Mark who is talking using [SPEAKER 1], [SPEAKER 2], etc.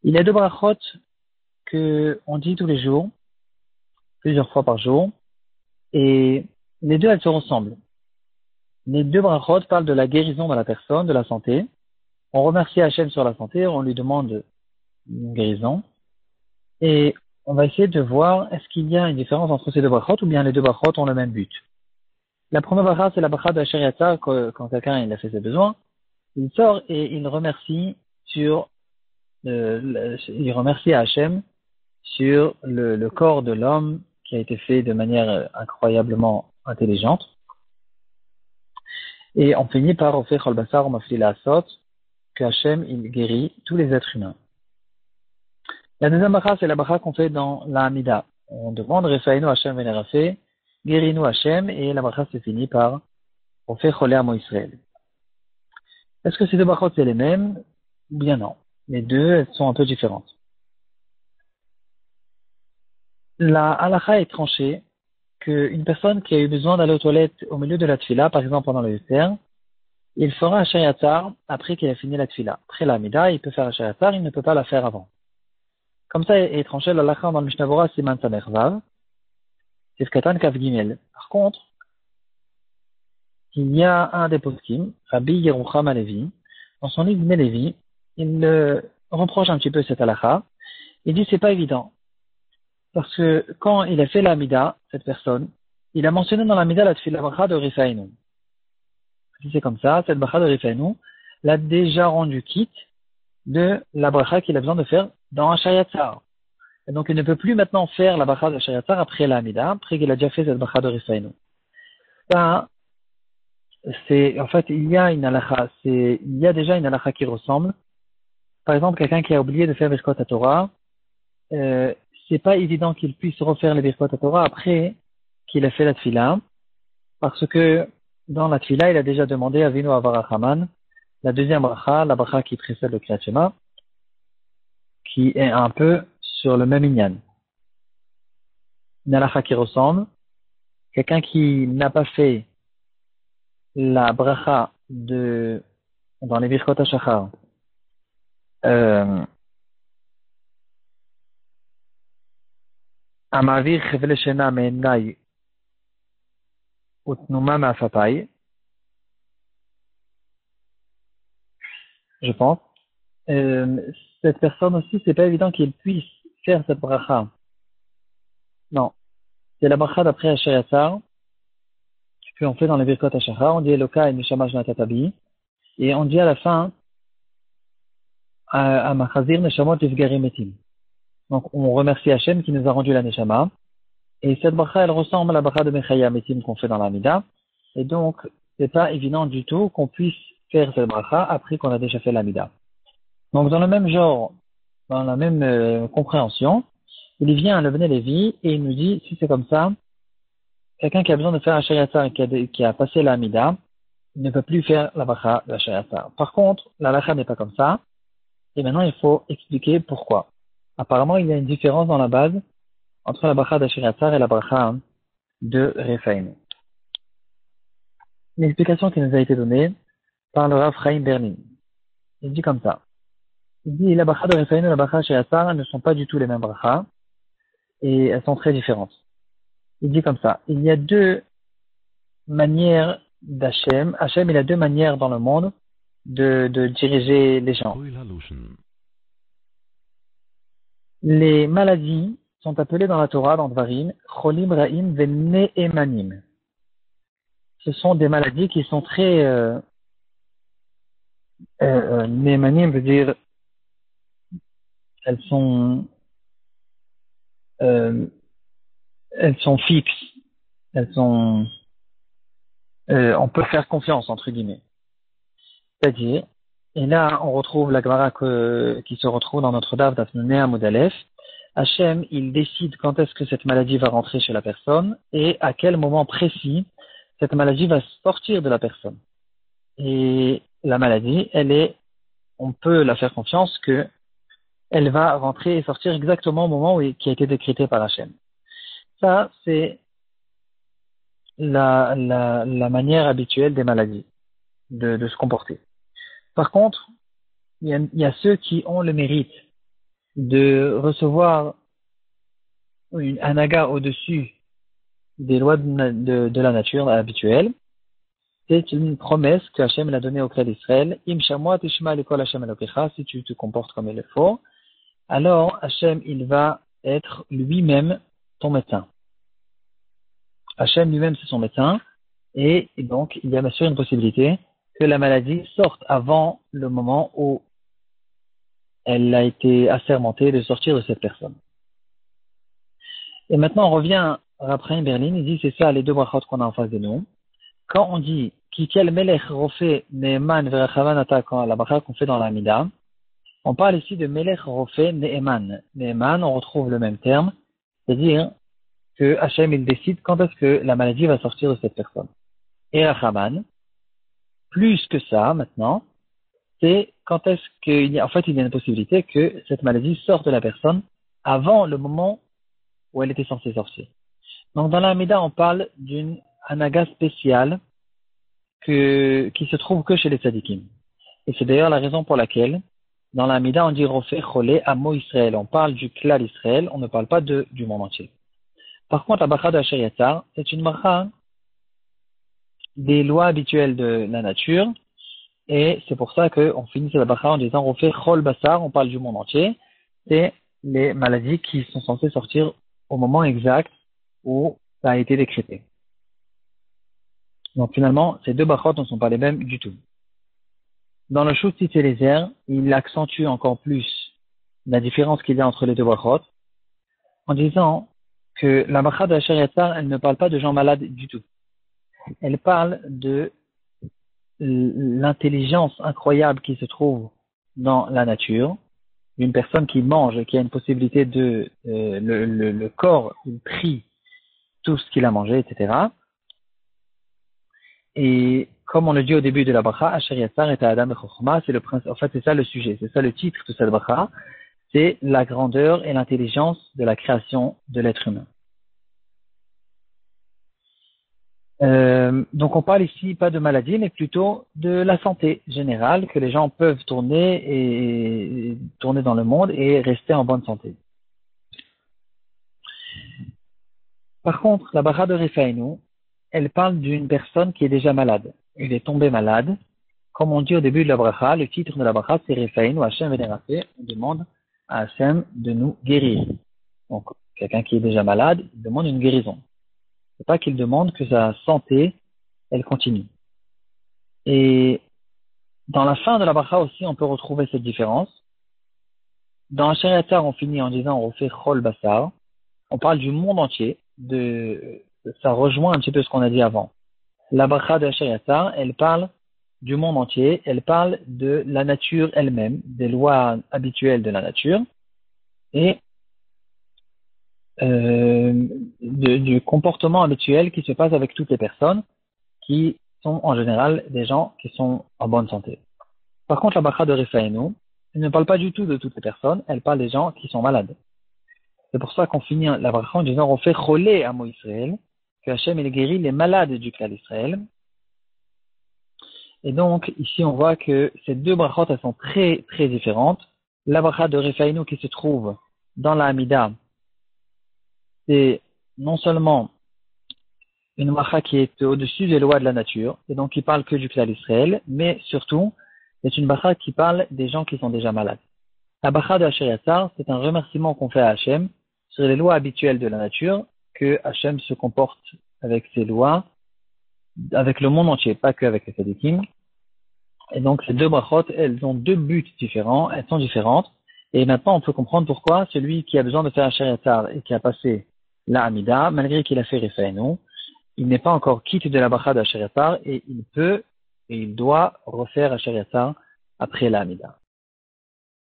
[SPEAKER 1] Il y a deux brachot que on dit tous les jours, plusieurs fois par jour, et les deux elles se ressemblent. Les deux brachot parlent de la guérison de la personne, de la santé. On remercie Hachem sur la santé, on lui demande une guérison, et on va essayer de voir est-ce qu'il y a une différence entre ces deux brachot ou bien les deux brachot ont le même but. La première bracha, c'est la bracha de Asher Yatzar, quand quelqu'un il a fait ses besoins, il sort et il remercie il remercie Hachem sur le corps de l'homme qui a été fait de manière incroyablement intelligente. Et on finit par offrir Chol Basar ou Mafli Asot, que Hachem il guérit tous les êtres humains. La deuxième bracha, c'est la bracha qu'on fait dans la Hamida. On demande Refaïnu Hachem Venerafé, guéris-nous Hachem, et la bracha se finit par offrir Cholé Amo Israël. Est-ce que ces deux brachot c'est les mêmes? Bien non. Les deux, elles sont un peu différentes. La halakha est tranchée qu'une personne qui a eu besoin d'aller aux toilettes au milieu de la tfila, par exemple pendant le Yotzer, il fera un shayatar après qu'il a fini la tfila. Après la Hamida, il peut faire un shayatar, il ne peut pas la faire avant. Comme ça est tranché la halakha dans le Mishnah Bora Siman Samer Vav, Sifkatan Kav Gimel. Par contre, il y a un des poskim, Rabbi Yerucham Alevi, dans son livre Melevi, il reproche un petit peu cette halakha. Il dit c'est pas évident. Parce que quand il a fait la Hamida, cette personne, il a mentionné dans la Hamida la tfila bracha de Rifaïnou. Si c'est comme ça, cette bracha de Rifaïnou l'a déjà rendu quitte de la bracha qu'il a besoin de faire dans un shayatzar. Et donc il ne peut plus maintenant faire la bracha de shayatzar après la Hamida, après qu'il a déjà fait cette bracha de Rifaïnou. Ça, en fait, il y a déjà une halakha qui ressemble. Par exemple, quelqu'un qui a oublié de faire Birkot HaTorah, c'est pas évident qu'il puisse refaire les Birkot HaTorah après qu'il a fait la Tfila, parce que dans la Tfila, il a déjà demandé à Avinu Avarachaman, la deuxième bracha, la bracha qui précède le Kriyat Shema, qui est un peu sur le même inyan. Une halakha qui ressemble, quelqu'un qui n'a pas fait la bracha dans les Birkot HaShachar, Amavir Chevele Shena Me'enai Utnuma Ma'afapai, je pense. Cette personne aussi, c'est pas évident qu'il puisse faire cette bracha. Non. C'est la bracha d'après Asher Yatzar, qu'on fait dans les Birkot HaShachar. On dit Eloka et Neshama Shnatatabi. Et on dit à la fin, Amachazir Neshamot Tifgarim Etim. Donc, on remercie Hachem qui nous a rendu la Neshama. Et cette bracha, elle ressemble à la bracha de Mechaya Metim qu'on fait dans la Hamida. Et donc, c'est pas évident du tout qu'on puisse faire cette bracha après qu'on a déjà fait la Hamida. Donc, dans le même genre, dans la même compréhension, il vient à Levne Lévi et il nous dit, si c'est comme ça, quelqu'un qui a besoin de faire un shayatzar et qui a passé la Hamida, il ne peut plus faire la bracha de la shayatzar. Par contre, la halakha n'est pas comme ça. Et maintenant, il faut expliquer pourquoi. Apparemment, il y a une différence dans la base entre la bracha de shayatzar et la bracha de Refaïn. Une explication qui nous a été donnée par le Rav Chaim Berlin. Il dit comme ça. Il dit, la bracha de Refaïn et la bracha de shayatzar ne sont pas du tout les mêmes brachas et elles sont très différentes. Il dit comme ça. Il y a deux manières d'Hachem. Hachem, il a deux manières dans le monde de diriger les gens. Les maladies sont appelées dans la Torah, dans Dvarim, Cholim Ra'im Ve'Ne'emanim. Ce sont des maladies qui sont très Ne'emanim veut dire elles sont fixes, on peut faire confiance entre guillemets. C'est-à-dire, et là on retrouve la Gemara qui se retrouve dans notre Daf Dafnunei Amud Aleph. Hachem, il décide quand est-ce que cette maladie va rentrer chez la personne et à quel moment précis cette maladie va sortir de la personne. Et la maladie, on peut la faire confiance que elle va rentrer et sortir exactement au moment qui a été décrété par Hachem. Ça, c'est la manière habituelle des maladies de se comporter. Par contre, il y a ceux qui ont le mérite de recevoir une anaga au-dessus des lois de la nature habituelle, c'est une promesse que Hachem l'a donnée au clan d'Israël. Im shamua tishma lekol Hachem Elokecha, si tu te comportes comme il le faut, alors Hachem, il va être lui-même ton médecin. Hachem lui-même, c'est son médecin, et donc il y a bien sûr une possibilité que la maladie sorte avant le moment où elle a été assermentée de sortir de cette personne. Et maintenant, on revient à Raphaël Berlin, il dit, c'est ça les deux brachot qu'on a en face de nous. Quand on dit, Kikel melech rofe ne'eman verachavanata, quand la bracha qu'on fait dans la Mida, on parle ici de melech rofe ne'eman. Ne'eman, on retrouve le même terme, c'est-à-dire que Hachem, il décide quand est-ce que la maladie va sortir de cette personne. Et Rachaman, plus que ça, maintenant, c'est quand est-ce qu'il y a, en fait, il y a une possibilité que cette maladie sorte de la personne avant le moment où elle était censée sortir. Donc, dans la Hamida, on parle d'une anaga spéciale qui se trouve que chez les tzadikim. Et c'est d'ailleurs la raison pour laquelle, dans la Hamida, on dit Rofé Cholé Amo Israël. On parle du klal Israël, on ne parle pas du monde entier. Par contre, la bracha de Asher Yatzar, c'est une bracha des lois habituelles de la nature, et c'est pour ça qu'on finit cette bracha en disant Rofé Chol Basar, on parle du monde entier, c'est les maladies qui sont censées sortir au moment exact où ça a été décrété. Donc finalement, ces deux brachot ne sont pas les mêmes du tout. Dans le Shut Tzitz Eliezer, il accentue encore plus la différence qu'il y a entre les deux brachot en disant que la bracha de Asher Yatzar, elle ne parle pas de gens malades du tout. Elle parle de l'intelligence incroyable qui se trouve dans la nature, d'une personne qui mange et qui a une possibilité de le corps, il trie tout ce qu'il a mangé, etc. Et comme on le dit au début de la bracha, Asher Yatzar et Adam et Chochma, c'est le principe, en fait c'est ça le sujet, c'est ça le titre de cette bracha, c'est la grandeur et l'intelligence de la création de l'être humain. Donc on parle ici pas de maladie, mais plutôt de la santé générale, que les gens peuvent tourner dans le monde et rester en bonne santé. Par contre, la bracha de Refaïnu, elle parle d'une personne qui est déjà malade. Il est tombé malade. Comme on dit au début de la bracha, le titre de la bracha c'est Refaïnu, Hachem Vénérafé, on demande à Hachem de nous guérir. Donc, quelqu'un qui est déjà malade, il demande une guérison. C'est pas qu'il demande que sa santé, elle continue. Et dans la fin de la bracha aussi, on peut retrouver cette différence. Dans Asher Yatzar, on finit en disant on refait Chol Basar. On parle du monde entier. Ça rejoint un petit peu ce qu'on a dit avant. La bracha de Asher Yatzar, elle parle du monde entier. Elle parle de la nature elle-même, des lois habituelles de la nature. Et du comportement habituel qui se passe avec toutes les personnes qui sont en général des gens qui sont en bonne santé. Par contre, la bracha de Refaïnu, elle ne parle pas du tout de toutes les personnes, elle parle des gens qui sont malades. C'est pour ça qu'on finit la bracha en disant on fait Cholé Amo Israël, que Hachem il guérit les malades du clan d'Israël. Et donc, ici on voit que ces deux brachot, elles sont très très différentes. La bracha de Refaïnu qui se trouve dans la Hamida, c'est non seulement une bracha qui est au-dessus des lois de la nature, et donc qui parle que du clan d'Israël, mais surtout, c'est une bracha qui parle des gens qui sont déjà malades. La bracha de Asher Yatzar, c'est un remerciement qu'on fait à Hachem sur les lois habituelles de la nature, que Hachem se comporte avec ses lois, avec le monde entier, pas qu'avec les tzadikim. Et donc, ces deux brachot, elles ont deux buts différents, elles sont différentes. Et maintenant, on peut comprendre pourquoi celui qui a besoin de faire Asher Yatzar et qui a passé la Hamida, malgré qu'il a fait Refaïnu, il n'est pas encore quitte de la bracha d'Asher Yatzar et il peut et il doit refaire Asher Yatzar après la Hamida.